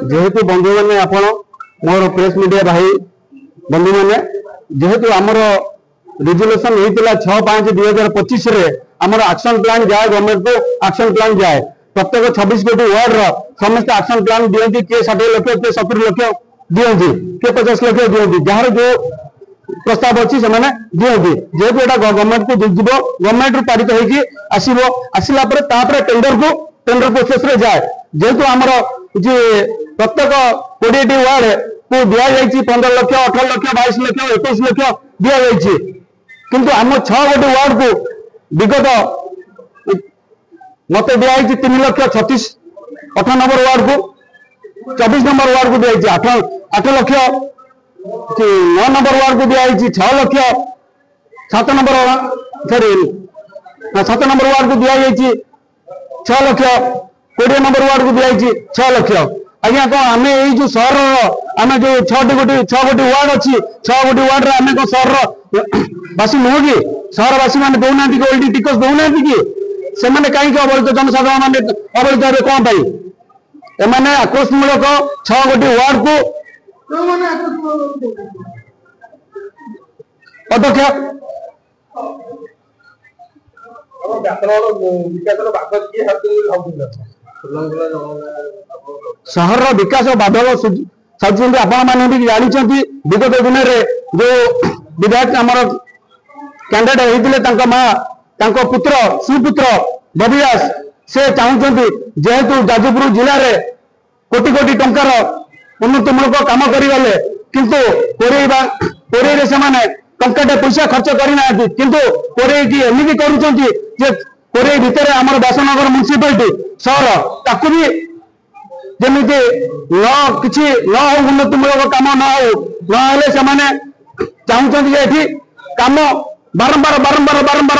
जेहेतु बंधु मैंने आपण मोर प्रेस मीडिया भाई बंधु मैंने जेहेतु आमर रिजोल्यूशन होता 6/5/2025 आमर एक्शन प्लान जाए गवर्नमेंट को एक्शन प्लान जाए प्रत्येक 26 कोटी वार्ड समस्त एक्शन प्लान दिखती किए 60 लाख किए 70 लाख दिखती किए 50 लाख दिखती जार जो प्रस्ताव अच्छी से दिखती जेहेतु यहाँ गवर्नमेंट को जीव गवर्नमेंट रु पारित होगी आसला टेंडर प्रोसेस रे जाए जेहेतु आमर प्रत्येक 20 वार्ड को दि जाए 15 लाख 18 लाख 22 लाख 21 लाख दि जाए किंतु आम 6 गोटी वार्ड को विगत मत दिखाई 3,36,000 8 नंबर वार्ड को 24 नंबर वार्ड को दिखाई 8 लाख 9 नंबर वार्ड को दिखाई 6 lakh 7 number sorry 7 number ward को दिखाई 6 लाख 20 नंबर वार्ड को दिखाई 6 लाख आज्ञा कौन आम जो सहर आम जो 6 गोटी वार्ड अच्छी 6 गोटी वार्ड आम कौन सहर बासी नुह कि सहरवासी मैंने दौना कि ओल्डी टिकस दौना कि से कहीं अवहेलित जनसाधारण मैंने अवहेलित हे कौन एमाने आक्रोशमूलक 6 गोटी वार्ड को अध्यक्ष सहर विकास बाधक साजुंट आपण मैंने भी जानते विगत दिन में जो विधायक आमर कैंडिडेट होते माँ पुत्र सुपुत्र बबी दास से चाहते जेहेतु जाजपुर जिले में कोटी कोटी टंकार उन्नतिमूलक काम करगले किंतु कोरे से टंकाटे पैसा खर्च करना किंतु कोरे की एमती करोरे भितर आम व्यासनगर म्यूनिसिपालिटी सहर ताकू भी जमी किसी न उन्नतिमूलक कम न चाहते ये कम बारंबार बारंबार बारंबार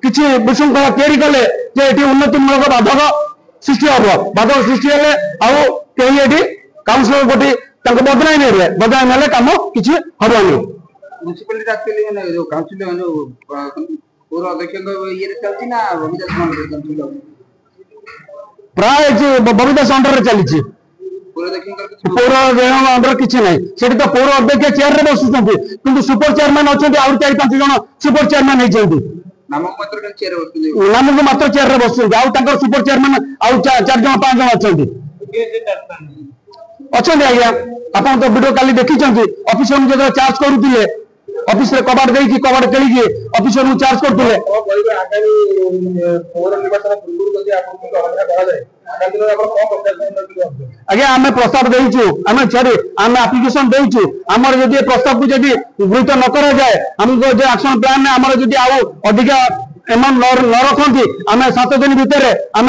किसी विशृंखला तैयारी कले ये उन्नतिमूलक बाधक सृष्टि हम बाधक सृष्टि हेले आउ कहीं ये काउंसिलर गोटी बदनाई ने कम किसी हबनी म्युनिसिपालिटी एक्चुअली माने जो काउंसिलर जो पूर्व अध्यक्ष ये चलती ना बबिता प्राय बबिता अंडर चली पौर अंडर किसी ना से पौर अध्यक्ष चेयर में बसुंट कि सुपर चेयरमैन अच्छा आउ 4-5 जन सुपर चेयरमैन होती नामक मात्र चेयर में बसुंट आउ सुपर चेयरमैन आउ 4 जन 5 जन अच्छा आज्ञा आप वीडियो काली देखी ऑफिसर जो चार्ज करुले ऑफिस रे कबाड़ देकी कबाड़ खेली ऑफिसर को चार्ज करते आज्ञा आम प्रस्ताव देचु आम सॉरी आम एप्लिकेशन देचु आमर जदि प्रस्ताव को जदि गुरुत्व न करा जाए हमको जो एक्शन प्लान में आमर जदि आउ अधिका एमाउंट न रखती आम 7 दिन भितर आम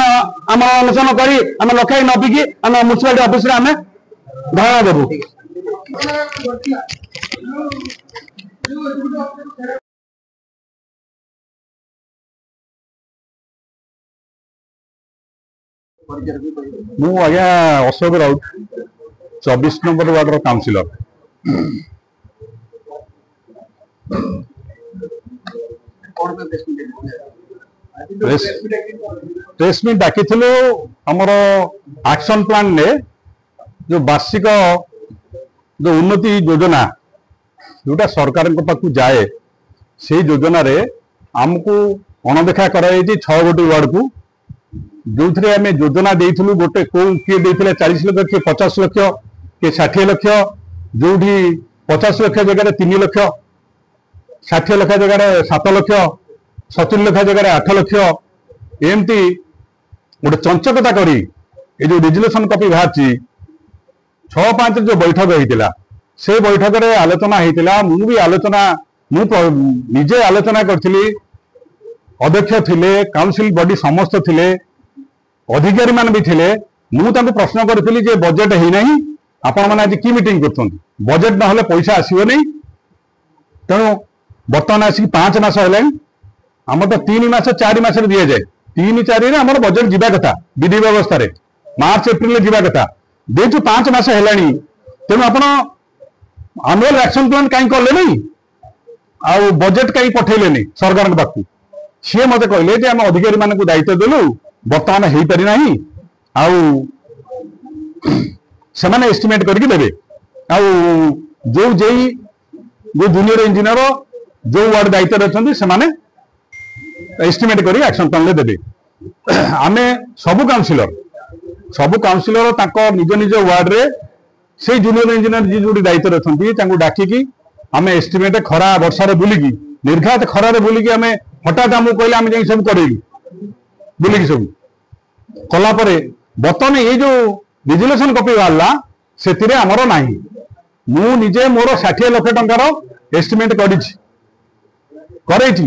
अनुसरण करी आम लखाई नबिकी आम म्यूनिसिपालिटी ऑफिस रे आम धारणा देबू मु आज्ञा Ashok Raut 24 number ward councillor press meet डाकी आमर एक्शन प्लान ने जो वार्षिक जो उन्नति योजना जोटा सरकार पाक जाए से योजना रे आमको अणदेखा कर 6 गोटी वार्ड को जो थे आम योजना देलु गोटे किए 40 लाख किए 50 लाख किए 60 लाख जो 50 लाख जगह 3 लाख 60 लाख जगह 7 लाख 70 लाख जगह 8 लाख एमती गोटे चंचकता करी ये जो रिजोल्यूशन कॉपी बाहर 6/5 जो बैठक होता से बैठक रे आलोचना होता मु भी आलोचना निजे आलोचना करी अध्यक्ष थिले काउंसिल बॉडी समस्त थिले अधिकारी मान भी थिले मुझे प्रश्न करी बजेट है ना आपण मैंने आज की मीटिंग कर बजेट ना पैसा आसो नहीं तेणु बर्तमान आसिक 5 मास है आम तो 3 मास 4 मास दि जाए 3-4 आम बजेट जावा कथा विधि व्यवस्था मार्च एप्रिल जावा कथा देचु 5 मास है तेणु आप आनुअल एक्शन प्लान कहीं कले नहीं आउ बजेट कहीं पठेलेनी सरकार पाखु सी मत कहले जे आम अधिकारी मान दायित्व देलु बर्तमान हो पारि नाही आउ सेमाने एस्टिमेट करके देबे आउ जो जेई जो जूनियर इंजीनियर जो वार्ड दायित्व अच्छा से एस्टिमेट करी एक्शन प्लान देबे आमे सबु काउंसिलर ताको निज निज वार्ड रे से जूनियर इंजीनियर जी जो दायित्व अच्छा डाकिकी आमे एस्टिमेट खरा वर्षा बुलिकी निर्घात खरार बुलिकी आमे हठात आमको कहले आमे सब करेलु बुलिकी सब कलापर बर्तमान ये जो रिजोल्यूशन कॉपी बाहरला से आमर नाही मु निजे मोर 60 लाख टंकार एस्टिमेट करेछि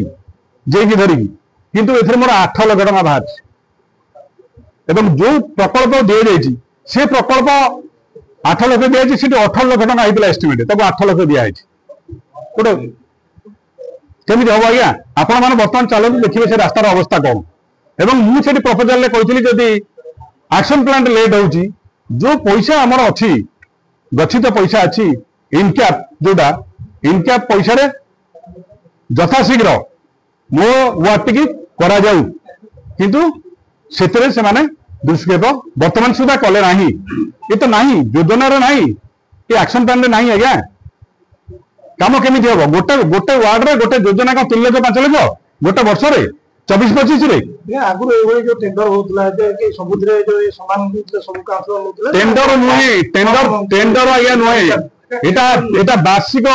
जेकी धरिकी किंतु एथरे मोर 8 लाख टंका बाहर एवं जो प्रकल्प दि जाइछि से प्रकल्प 8 लाख दिया 18 लाख टंका आइतला एस्टिमेट तब 8 लाख दिया गोटे केमी हम आज्ञा आपण मैंने बर्तमान चलते देखिए से रास्तार अवस्था कौन एवं मुझे प्रपोजाल कहती जदि एक्शन प्लान लेट हो जो पैसा आमर अच्छी गच्छित पैसा अच्छी इनकैप जोटा इनकैप पैसा रे यथाशीघ्र मो वार्ड टी करा जाऊ किंतु सेतरे से माने दुष्क्षेप वर्तमान सुधा कले नाही ये तो नाही योजनार नाही ये एक्शन प्लान रे नाही आज्ञा काम केमी हम गोटे गोटे वार्ड रे गोटे योजना का 3 लाख 5 लाख गोटे वर्ष रे 24-25 रे आगु एभଳି जो टेंडर होतला जे समुद्र जो समान सब काउंसिलर होतला टेंडर नुहे टेंडर आज्ञा नुहे एटा वार्षिक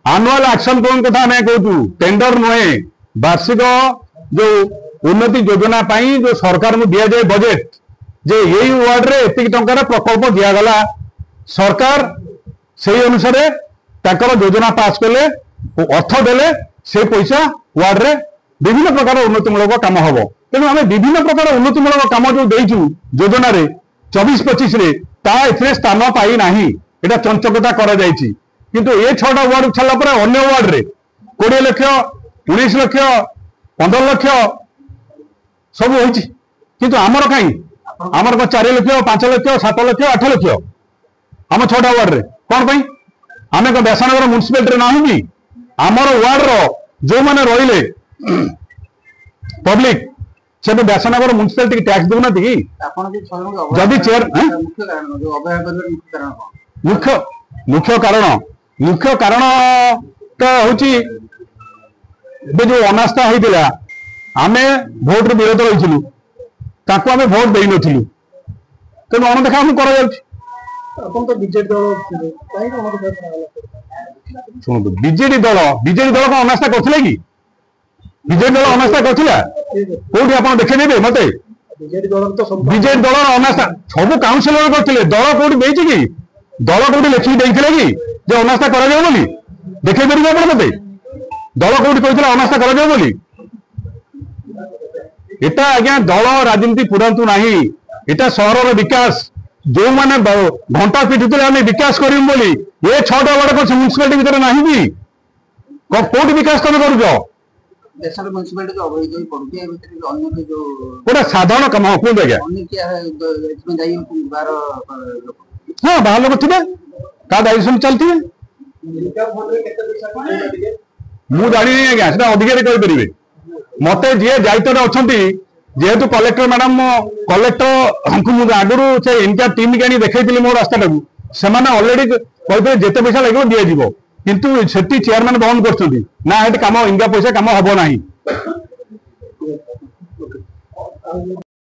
एनुअल एक्शन प्लान कथा हमें कहतु टेंडर नुहे वार्षिक जो उन्नति योजना पाई जो सरकार में दिया जाए बजेट जे यही वार्ड रे एतिक टंकार प्रकल्प दिया गला सरकार से अनुसार ताकर योजना पास कले अर्थ देले से पैसा वार्ड रे विभिन्न प्रकार उन्नतिमूलक काम हम तेणु आम विभिन्न प्रकार उन्नतिमूलक काम जो देचु योजना रे 24-25 रे ता एथिरे स्थान पाई नाही एटा चंचकता करा जायछि किंतु ए 6टा वार्ड छला पर अन्य वार्ड रे 20 लाख 19 लाख 15 लाख सब होइछि किंतु आमर काई आमर 4 लाख 5 लाख 7 लाख 8 लाख आम 6टा वार्ड रे कोन पई आमे को बेसानगर म्युनिसिपालिटी नाही कि आमर वार्ड रो जो माने रहिले पब्लिक से बेसानगर म्युनिसिपालिटी टैक्स दउना कि जदि चेयर मुख्य कारण तो होची जो अनास्था होइतिला आमे भोट रे विरोध रहिथिलु ताको आमे भोट देइ नथिलु तेणु अनदेखा हम करा जाउछि अपन तो बीजेपी दल काई शुणु बीजेडी दल को अनास्था करथिले कि बीजेडी दल अनास्था करथिला कोठी आपण देखै मते बीजेपी दल तो सब बीजेडी दल अनास्था सब काउंसिलर करथिले दल कोठी देइछि कि दल कोठी लिखि देइथिले कि जे अनास्था करा जाऊ बोली देखै परिबे आपण मते दल कोठी कहिथिला अनास्था करा जाऊ बोली एटा आज्ञा दल राजनीति पुरांतु नाही एटा शहर विकास जो माने घंटा पिटुले आम विकास करूँ बोली ये 6टा वार्ड को म्युनिसिपालिटी भीतर ना कि कोट विकास तुम कर साधारण कम कहते आज्ञा हाँ बाहर लोग थे का दायित्व चलती मुझे जानी आज्ञा से अधिकारी कहींपरि मत जी दायित्व अच्छा जेहेतु कलेक्टर मैडम कलेक्टर आगुरी से इनका टीम के देखी मो रास्ता से अलरेडी कहते जिते पैसा लगे दिज्व किंतु सेठी चेयरमैन बंद कर कम इंगा पैसा कम हम ना